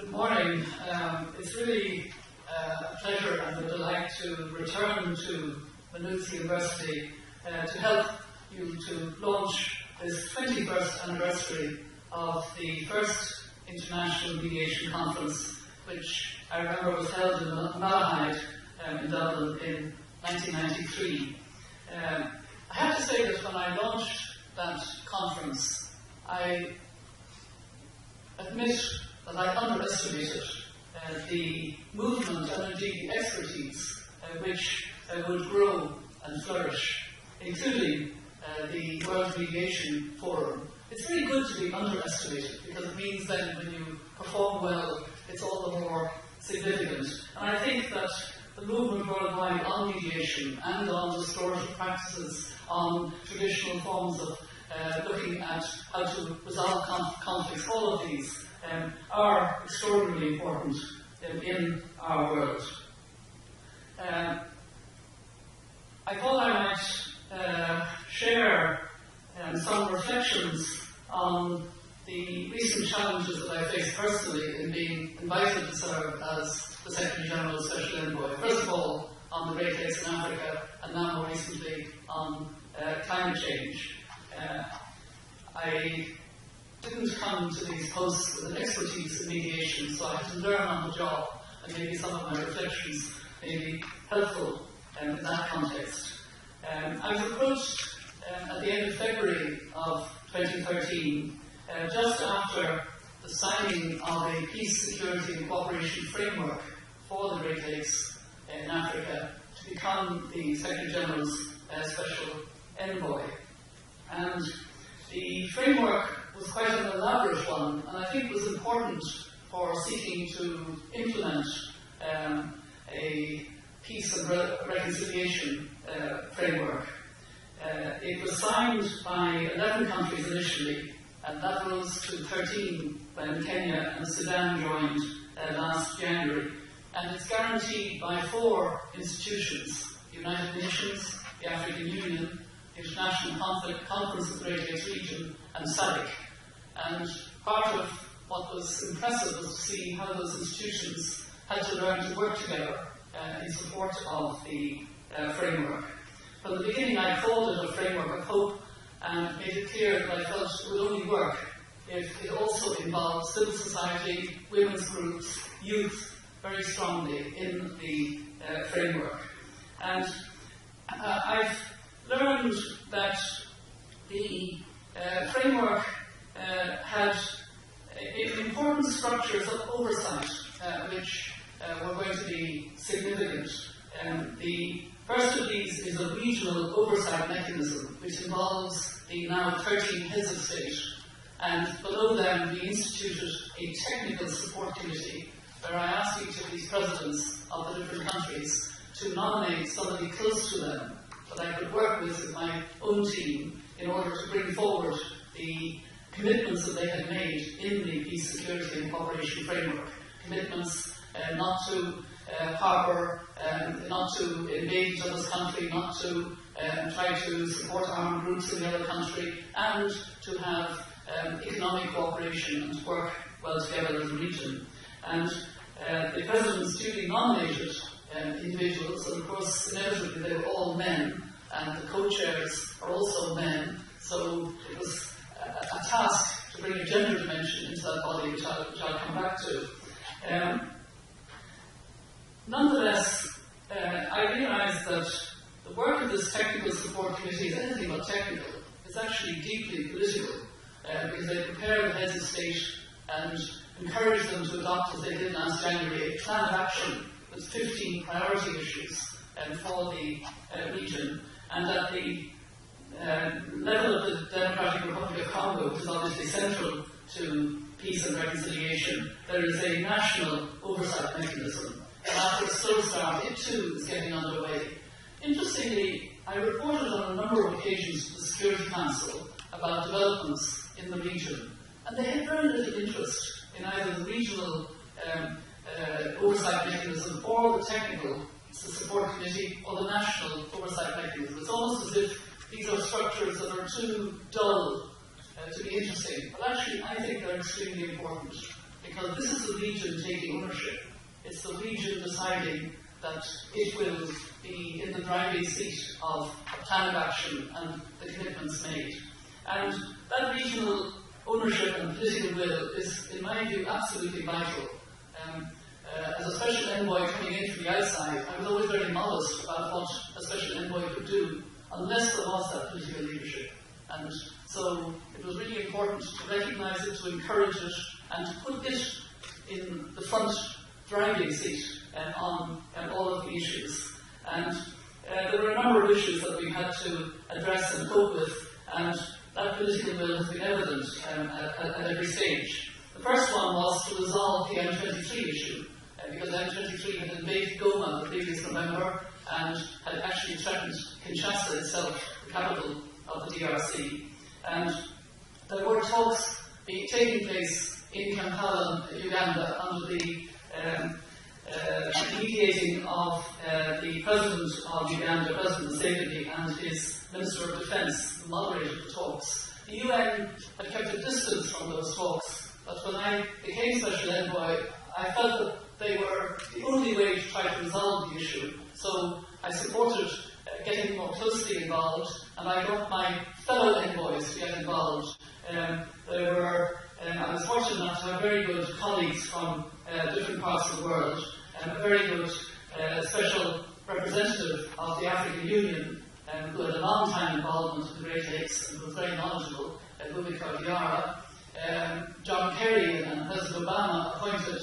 Good morning. It's really a pleasure and a delight to return to Maynooth University to help you to launch this 21st anniversary of the first International Mediation Conference, which I remember was held in Malahide in Dublin in 1993. I have to say that when I launched that conference, I admit that I underestimated the movement and indeed the expertise which would grow and flourish, including the World Mediation Forum. It's very good to be underestimated because it means then when you perform well, it's all the more significant. And I think that the movement worldwide on mediation and on restorative practices, on traditional forms of looking at how to resolve conflicts, all of these are extraordinarily important in our world. I thought I might share some reflections on the recent challenges that I faced personally in being invited to serve as the Secretary General Special Envoy. First of all, on the Great Lakes in Africa, and now more recently on climate change. I didn't come to these posts with an expertise in mediation, so I had to learn on the job, and maybe some of my reflections may be helpful in that context. I was approached at the end of February of 2013, just after the signing of a peace, security and cooperation framework for the Great Lakes in Africa to become the Secretary General's Special Envoy. And the framework was quite an elaborate one, and I think was important for seeking to implement a peace and reconciliation framework. It was signed by 11 countries initially, and that rose to 13 when Kenya and Sudan joined last January. And it's guaranteed by 4 institutions: the United Nations, the African Union, the International Conference of the Great Lakes Region, and SADC. And part of what was impressive was to see how those institutions had to learn to work together in support of the framework. From the beginning, I called it a framework of hope and made it clear that I felt it would only work if it also involved civil society, women's groups, youth very strongly in the framework. And I've learned that the framework had important structures of oversight which were going to be significant. The first of these is a regional oversight mechanism which involves the now 13 heads of state, and below them we instituted a technical support committee where I asked each of these presidents of the different countries to nominate somebody close to them that I could work with in my own team in order to bring forward the commitments that they had made in the peace, security and cooperation framework. Commitments not to harbour, not to invade each other's country, not to try to support armed groups in the other country, and to have economic cooperation and to work well together as a region. And the presidents duly nominated individuals, and of course inevitably they were all men, and the co-chairs are also men, so it was a task to bring a gender dimension into that body, which I'll come back to. Nonetheless, I realised that the work of this technical support committee is anything but technical. It's actually deeply political, because they prepare the heads of state and encourage them to adopt, as they did last January, a plan of action with 15 priority issues for the region. And at the level of the Democratic Republic of Congo, which is obviously central to peace and reconciliation, there is a national oversight mechanism. And after a slow start, it too is getting underway. Interestingly, I reported on a number of occasions to the Security Council about developments in the region, and they had very little interest in either the regional oversight mechanism or the technical support committee or the national oversight mechanism. It's almost as if these are structures that are too dull to be interesting, but actually I think they're extremely important because this is the region taking ownership. It's the region deciding that it will be in the driving seat of a plan of action and the commitments made. And that regional ownership and political will is, in my view, absolutely vital. As a special envoy coming in from the outside, I was always very modest about what a special envoy could do unless there was that political leadership. And so it was really important to recognise it, to encourage it, and to put it in the front driving seat on all of the issues. And there were a number of issues that we had to address and cope with, and that political will has been evident at every stage. The first one was to resolve the M23 issue, because M23 had invaded Goma the previous November and had actually threatened Kinshasa itself, the capital of the DRC. And there were talks taking place in Kampala, Uganda, under the mediating of the President of Uganda, President Museveni, and his Minister of Defence, who moderated the talks. The UN had kept a distance from those talks, but when I became Special Envoy, I felt that they were the only way to try to resolve the issue. So I supported getting more closely involved, and I got my fellow envoys to get involved. I was fortunate enough to have very good colleagues from different parts of the world, and a very good special representative of the African Union, who had a long time involvement in the Great Lakes and was very knowledgeable, Bhumika Diarra. John Kerry and President Obama appointed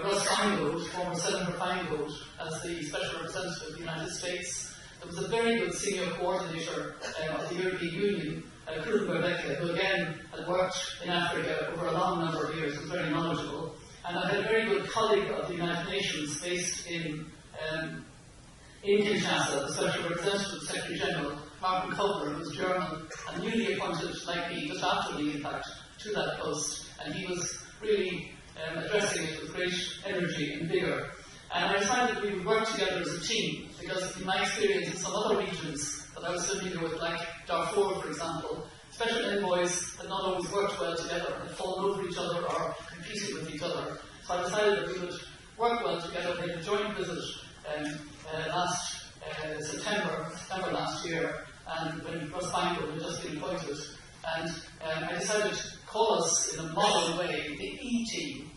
Russ Feingold, former Senator Feingold, as the Special Representative of the United States. There was a very good senior coordinator of the European Union, Kurun Berbeke, who again had worked in Africa over a long number of years, was very knowledgeable. And I had a very good colleague of the United Nations based in Kinshasa, the Special Representative Secretary General, Martin Kobler, who was German and newly appointed, like me, just after me, in fact, to that post. And he was really addressing it with great energy and vigour. And I decided that we would work together as a team, because in my experience in some other regions that I was familiar with, like Darfur, for example, special envoys had not always worked well together, had fallen over each other or competed with each other. So I decided that we would work well together. We had a joint visit last September last year, and when Russ Feingold had just been appointed. And I decided to call us in a modern way the E-Team.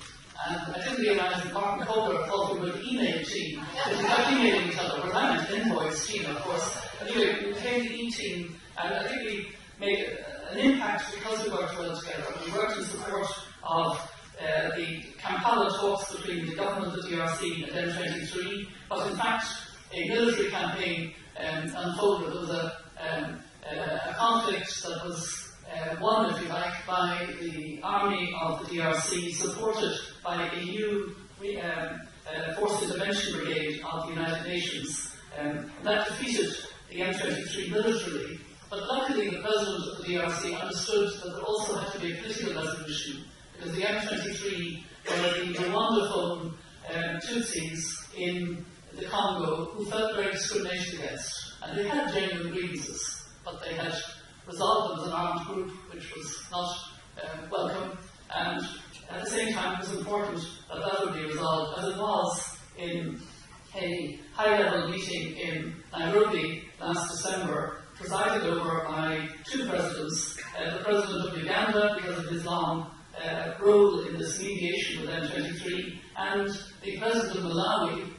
And I didn't realise that Martin Kobler thought we were the email team, because we kept emailing each other, but I meant envoys team, of course. Anyway, we became the E-Team, and I think we made an impact because we worked well together. We worked in support of the Kampala talks between the government of the DRC and M23, but in fact a military campaign unfolded. There was a conflict that was won, if you like, by the army of the DRC, supported by a new forced intervention brigade of the United Nations. That defeated the M23 militarily, but luckily the president of the DRC understood that there also had to be a political resolution, because the M23 were the Rwandaphone Tutsis in the Congo who felt very discriminated against, and they had genuine grievances, but they had resolved them as an armed group, which was not welcome, and at the same time it was important that that would be resolved, as it was in a high-level meeting in Nairobi last December, presided over by two presidents, the President of Uganda, because of his long role in this mediation with M23, and the President of Malawi,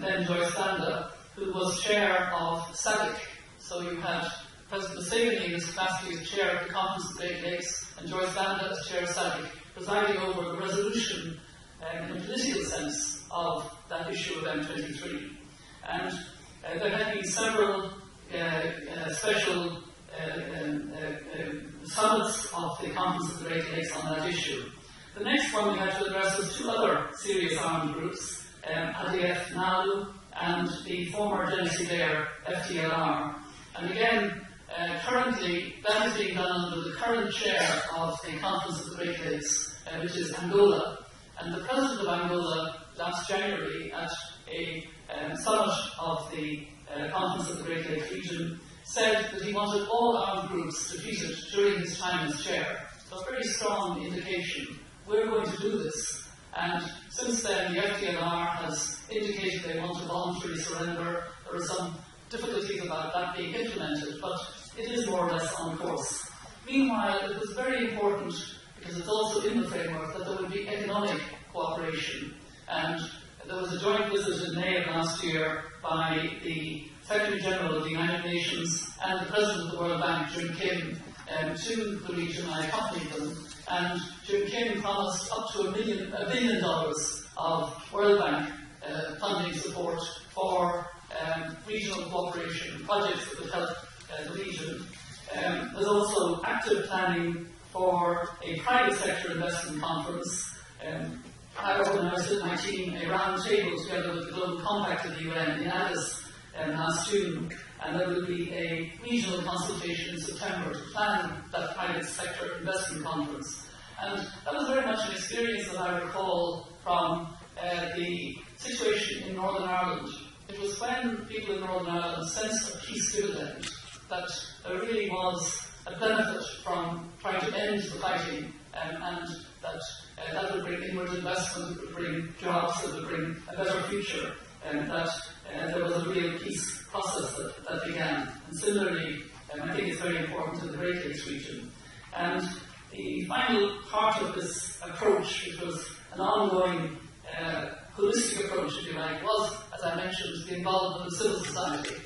then Joyce Banda, who was chair of SADC. So you had President Museveni in his capacity as chair of the Conference of Great Lakes, and Joyce Banda as chair of SADC, presiding over the resolution in a political sense of that issue of M23. And there had been several special summits of the Conference of the Great Lakes on that issue. The next one we had to address was two other serious armed groups, ADF NALU and the former Genocidaire FDLR. And again, currently that is being done under the current chair of the Conference of the Great Lakes, which is Angola. And the President of Angola last January at a summit of the Conference of the Great Lakes region said that he wanted all armed groups defeated during his time as chair. So a very strong indication. We're going to do this. And since then, the FDLR has indicated they want to voluntarily surrender. There are some difficulties about that being implemented, but it is more or less on course. Meanwhile, it was very important, because it's also in the framework, that there would be economic cooperation. And there was a joint visit in May of last year by the Secretary General of the United Nations and the President of the World Bank, Jim Kim, to the region. I accompanied them. And Jim Kim promised up to $1 billion of World Bank funding support for regional cooperation projects that would help the region. There's also active planning for a private sector investment conference. I organised with my team a round table together with the Global Compact of the UN in Addis last June, and there will be a regional consultation in September to plan that private sector investment conference. And that was very much an experience that I recall from the situation in Northern Ireland. It was when people in Northern Ireland sensed a peace dividend that there really was a benefit from trying to end the fighting, and that would bring inward investment, it would bring jobs, it would bring a better future, and that there was a real peace process that began. And similarly, I think it's very important in the Great Lakes region. And the final part of this approach, which was an ongoing holistic approach, if you like, was, as I mentioned, the involvement of civil society.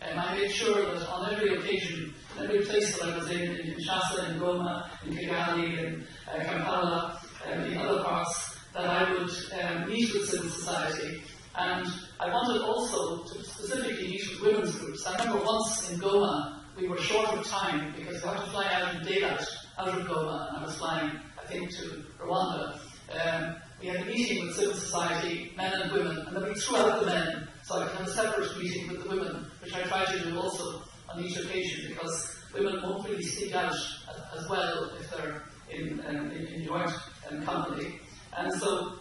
And I made sure that on every occasion, in every place that I was in Kinshasa, in Goma, in Kigali, in Kampala, and the other parts, that I would meet with civil society. And I wanted also to specifically meet with women's groups. I remember once in Goma, we were short of time because we had to fly out in daylight out of Goma, and I was flying, I think, to Rwanda. We had a meeting with civil society, men and women, and then we threw out the men, so I could have a separate meeting with the women, which I try to do also on each occasion, because women won't really speak out as well if they're in joint company. And so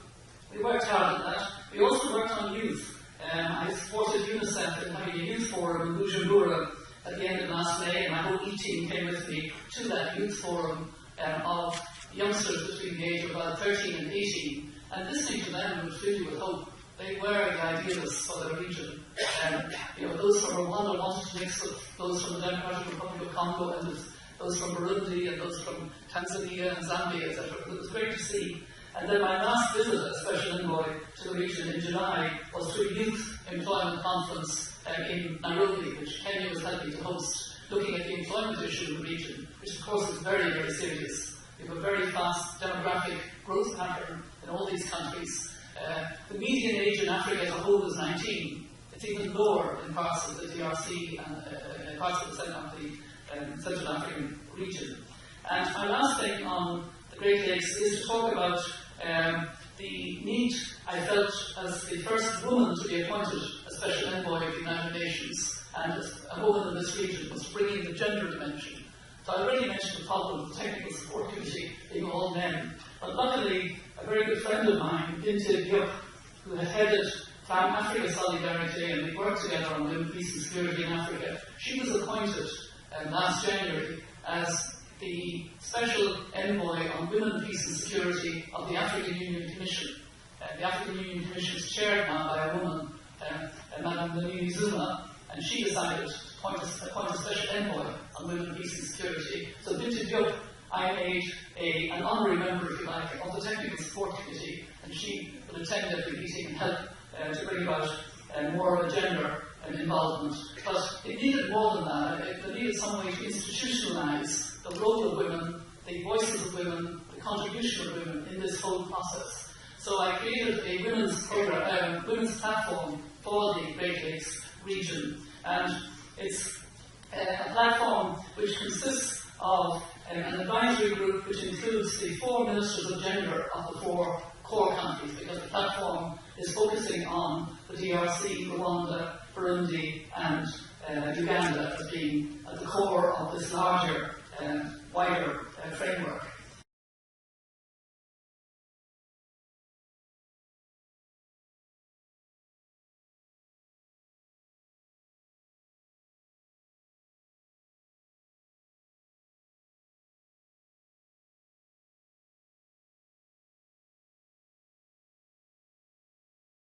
we worked hard on that. We also worked on youth. I supported UNICEF in having a youth forum in Bujumbura at the end of last May, and my whole E-team came with me to that youth forum of youngsters between the age of about 13 and 18, and listening to them would fill you with hope. They were the idealists for their region. Those from Rwanda wanted to mix with those from the Democratic Republic of Congo, and those from Burundi, and those from Tanzania and Zambia, etc. It was great to see. And then my last visit as Special Envoy to the region in July was to a youth employment conference in Nairobi, which Kenya was helping to host, looking at the employment issue in the region, which of course is very, very serious. We have a very fast demographic growth pattern in all these countries. The median age in Africa as a whole is 19. It's even lower in parts of the DRC and parts of the Central African region. And my last thing on the Great Lakes is to talk about the need I felt as the first woman to be appointed as Special Envoy of the United Nations, and as a woman in this region, was bringing the gender dimension. So I already mentioned the problem of the Technical Support Committee being all men, but luckily a very good friend of mine, Binti Diop, who had headed FAM Africa Solidarity, and we worked together on women, peace and security in Africa, she was appointed last January as the Special Envoy on Women, Peace and Security of the African Union Commission. The African Union Commission is chaired now by a woman, Madame Lamini Zuma, and she decided to appoint a Special Envoy on Women, Peace and Security. So Binti Diop, I made an honorary member, if you like, of the Technical Support Committee, and she will attend every meeting and help to bring about more of a gender involvement. But it needed more than that. It needed some way to institutionalise the role of women, the voices of women, the contribution of women in this whole process. So I created a women's program, women's platform for the Great Lakes region, and it's a platform which consists of an advisory group which includes the 4 ministers of gender of the 4 core countries, because the platform is focusing on the DRC, Rwanda, Burundi, and Uganda as being at the core of this larger, wider framework.